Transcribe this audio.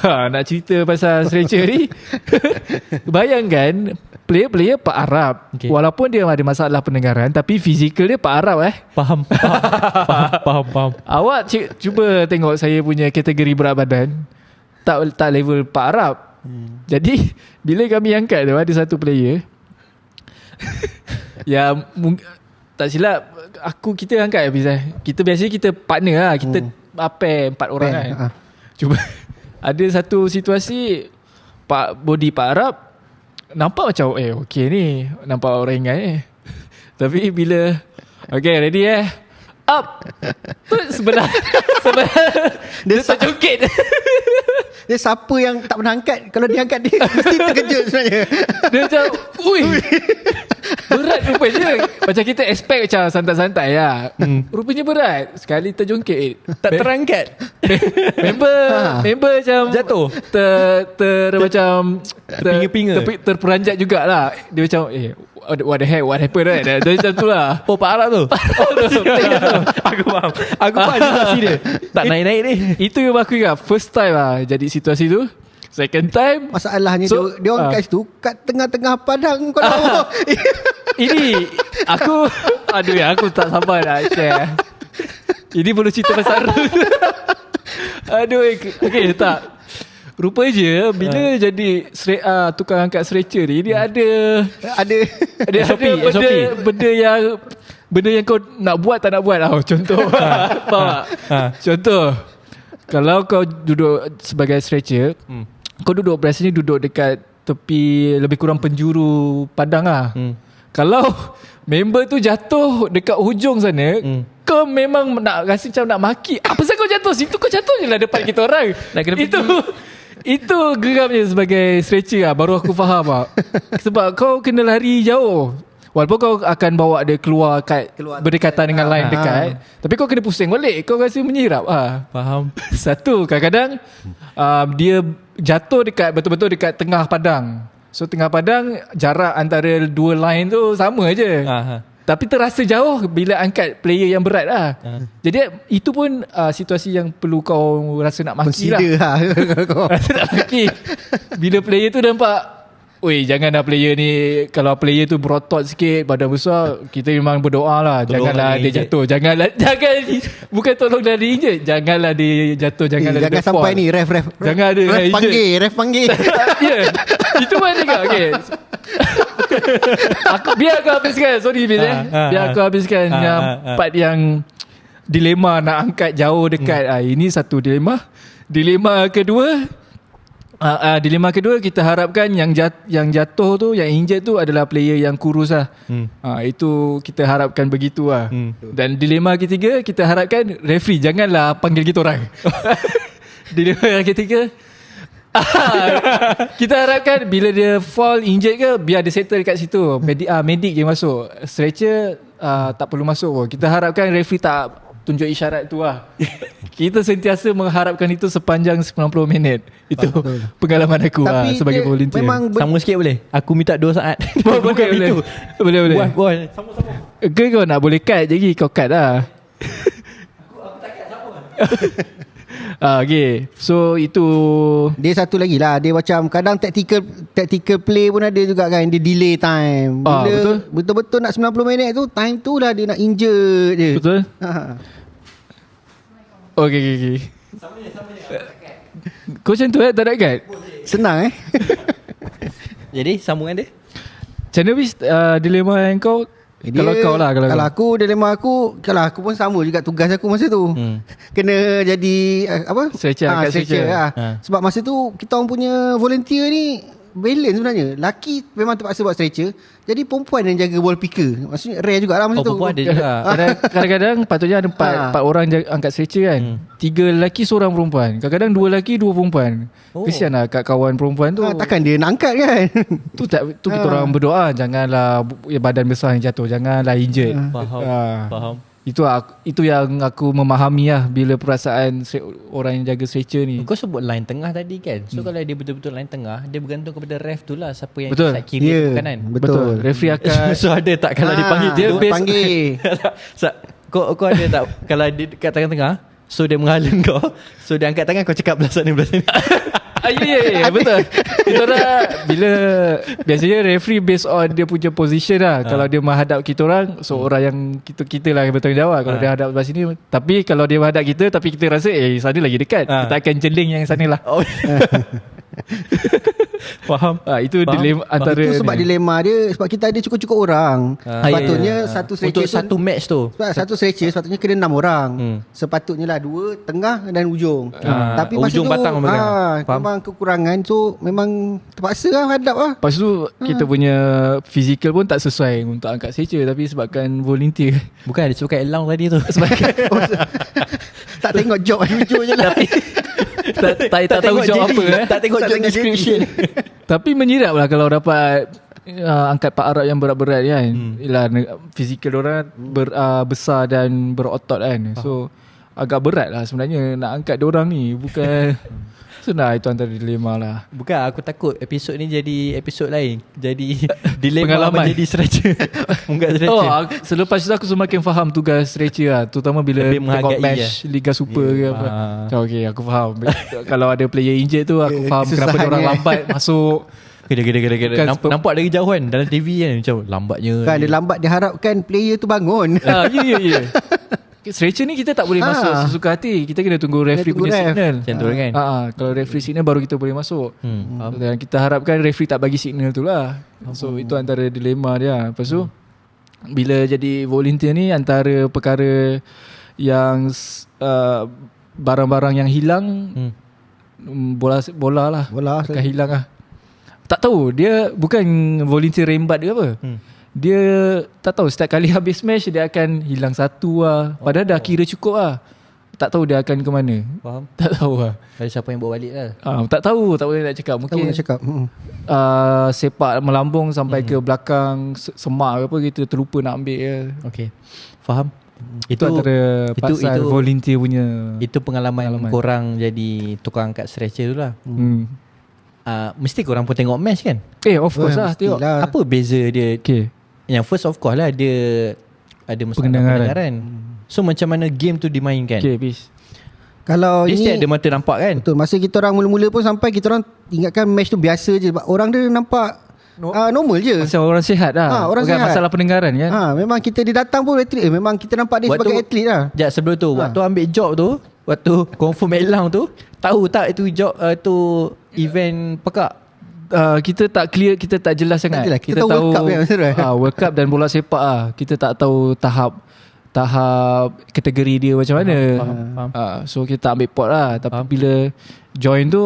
Nak cerita pasal stretcher ni. Bayangkan player Pak Arab, walaupun dia ada masalah pendengaran, tapi fizikal dia Pak Arab. Faham. Awak cuba tengok saya punya kategori berat badan, tak level Pak Arab. Jadi bila kami angkat tu, ada satu player yang tak silap kita angkat kita biasanya kita partner lah. Kita pair 4 orang kan. Cuba ada satu situasi body Pak Arab nampak macam okey ni, nampak orang ringan tapi bila ready up tu sebelah dia terjungkit. Dia siapa yang tak pernah angkat, kalau dia angkat dia mesti terkejut sebenarnya. Dia macam berat rupanya. Macam kita expect macam santai-santai lah. Rupanya berat. Sekali terjungkit tak terangkat. Member macam jatuh, macam terpinga-pinga, terperanjat jugalah. Dia macam what the heck, what happened right? Dia macam tu lah. Pak Arab tu. Aku faham situasi dia. Tak naik-naik ni. Itu yang aku ingat first time lah jadi situasi tu. Second time masalahnya dia orang kat situ, kat tengah-tengah padang kau tahu. Ini aku tak sabar nak share. Ini boleh cerita pasal okay tak. Rupanya bila jadi tukang angkat stretcher ni, dia ada benda yang kau nak buat tak nak buat lah. Contoh faham tak? Contoh, kalau kau duduk sebagai stretcher, kau biasanya duduk dekat tepi lebih kurang penjuru padang lah. Kalau member tu jatuh dekat hujung sana, kau memang nak rasa macam nak maki. Apa pasal kau jatuh situ? Kau jatuh je lah depan kita orang. Itu geramnya sebagai stretcher lah. Baru aku faham lah. Sebab kau kena lari jauh. Walaupun kau akan bawa dia keluar berdekatan dengan line dekat, tapi kau kena pusing balik. Kau rasa menyirap Faham. Satu, kadang-kadang dia jatuh betul-betul dekat tengah padang. So tengah padang, jarak antara dua line tu sama je. Tapi terasa jauh bila angkat player yang berat lah. Jadi itu pun situasi yang perlu kau rasa nak maki lah. Rasa nak maki. Bila player tu nampak, janganlah player ni, kalau player tu berotot sikit, badan besar, kita memang berdoa lah. Janganlah dia jatuh. Jangan bukan tolong dari injet. Janganlah dia jatuh. Janganlah jangan dia sampai fall. ni ref Jangan ada ref panggil. Ya, itu pun juga. Okay, biar aku habiskan. Sorry Bin, biar aku habiskan yang part yang dilema nak angkat jauh dekat. Ini satu dilema. Dilema kedua, kita harapkan yang jatuh tu, yang injured tu adalah player yang kurus lah. Itu kita harapkan begitu lah. Dan dilema ketiga, kita harapkan referee janganlah panggil kita orang. Dilema yang ketiga, kita harapkan bila dia fall injured ke, biar dia settle kat situ. Medik je masuk. Stretcher tak perlu masuk pun. Kita harapkan referee tak tunjuk isyarat tu lah. Kita sentiasa mengharapkan itu sepanjang 90 minit. Itu pengalaman aku sebagai volunteer. Sama sikit boleh? Aku minta 2 saat. Boleh. Sama-sama. Kau nak boleh cut je, kau cut lah. Aku tak cut sama. Okay, so itu dia satu lagi lah. Dia macam kadang tactical play pun ada juga kan. Dia delay time. Bila betul-betul nak 90 minit tu, time tu lah dia nak injure je. Betul. Okay. Sama je. Kau macam tu tak nak cut? Senang Jadi sambungan dia macam mana dilema yang kau? Kalau kau lah, kalau aku dilema aku, kalau aku pun sama juga tugas aku masa tu. Kena jadi stretcher lah. Sebab masa tu kita orang punya volunteer ni balance sebenarnya. Laki memang terpaksa buat stretcher, jadi perempuan yang jaga ball picker. Maksudnya rare jugalah masa tu. Perempuan ada juga. Kadang-kadang patutnya ada 4 orang angkat stretcher kan. 3 lelaki, seorang perempuan. Kadang-kadang 2 lelaki, 2 perempuan. Kesian lah kat kawan perempuan tu. Takkan dia nak angkat kan. Tu kita orang berdoa, janganlah badan besar yang jatuh, janganlah injured. Faham. Itu yang aku memahami lah bila perasaan orang yang jaga stretcher ni. Kau sebut line tengah tadi kan. So kalau dia betul-betul line tengah, dia bergantung kepada ref tu lah, siapa yang side kiri atau kanan. Betul. Referee akan So ada tak kalau dipanggil dia panggil. Kau ada tak kalau dia kat tengah-tengah, so dia menghalang kau, so dia angkat tangan, kau cakap belah sana. Ya, betul. Kita orang bila biasanya referee based on dia punya position lah. Kalau dia menghadap kita orang, so orang yang kita lah yang bertanggungjawab. Kalau dia hadap sebelah sini, tapi kalau dia menghadap kita tapi kita rasa sana lagi dekat, kita akan jeling yang sana lah. Faham. Itu dilema antara itu sebab dilema dia, sebab kita ada cukup-cukup orang. Sepatutnya satu stretcher untuk satu match tu. Satu stretcher sepatutnya kena 6 orang. Sepatutnya lah 2 tengah dan ujung. Tapi masa ujung tu batang memang kekurangan, so memang terpaksa lah hadap lah. Lepas tu kita punya physical pun tak sesuai untuk angkat stretcher, tapi sebabkan volunteer. Bukan disebabkan allow tadi tu. Sebabkan tak tengok job ujung je lah. tak tahu job apa Tak tengok job description. Tapi menyirap lah kalau dapat angkat Pak Arab yang berat-berat kan. Yalah, fizikal orang besar dan berotot kan. So agak berat lah sebenarnya nak angkat diorang ni. Bukan senang. Itu antara dilema lah. Bukan, aku takut episod ni jadi episod lain. Jadi dilema pengalaman menjadi stretcher. Enggak stretcher. Selepas itu aku semakin faham tugas stretcher lah. Terutama bila tengok match Liga Super ke apa. Okay, aku faham. Kalau ada player injured tu, aku faham kenapa orang lambat masuk. Kena. Nampak dari jauhan dalam TV kan, macam lambatnya. Kan dia lambat, diharapkan player tu bangun. Ya. Stretcher ni kita tak boleh masuk sesuka hati. Kita kena tunggu referee punya signal. Macam tu kan. Kalau referee signal baru kita boleh masuk. Dan kita harapkan referee tak bagi signal tu lah. So itu antara dilema dia. Lepas tu bila jadi volunteer ni, antara perkara yang barang-barang yang hilang, bola lah akan hilang lah. Tak tahu, dia bukan volunteer rembat ke apa. Dia tak tahu, setiap kali habis match dia akan hilang satu lah. Padahal dah kira cukup lah. Tak tahu dia akan ke mana. Faham. Tak tahu lah. Ada siapa yang bawa balik lah. Tak tahu, tak boleh nak cakap. Mungkin nak cakap. Sepak melambung sampai ke belakang semak ke apa, kita terlupa nak ambil je. Okay, faham. Itu antara pasal volunteer punya. Itu pengalaman korang jadi tukang angkat stretcher tu lah. Mesti korang pun tengok match kan? Of course lah, tengok. Apa beza dia? Yang first of course lah, dia ada masalah pendengaran. So macam mana game tu dimainkan? Peace. Kalau dia ini ada mata nampak kan? Betul. Masa kita orang mula-mula pun sampai kita orang ingatkan match tu biasa je. Orang dia nampak normal je. Macam orang sihat lah. Orang sihat. Masalah pendengaran kan. Memang kita dia datang pun atlet. Memang kita nampak dia sebagai atlet lah. Sekejap sebelum tu, waktu ambil job tu, waktu confirm elang tu, tahu tak itu job tu event pekak? Kita tak clear, kita tak jelas sangat. Kita tahu World Cup kan? World Cup dan bola sepak lah. Kita tak tahu tahap kategori dia macam mana. Faham. So kita ambil pot lah. Tapi bila join tu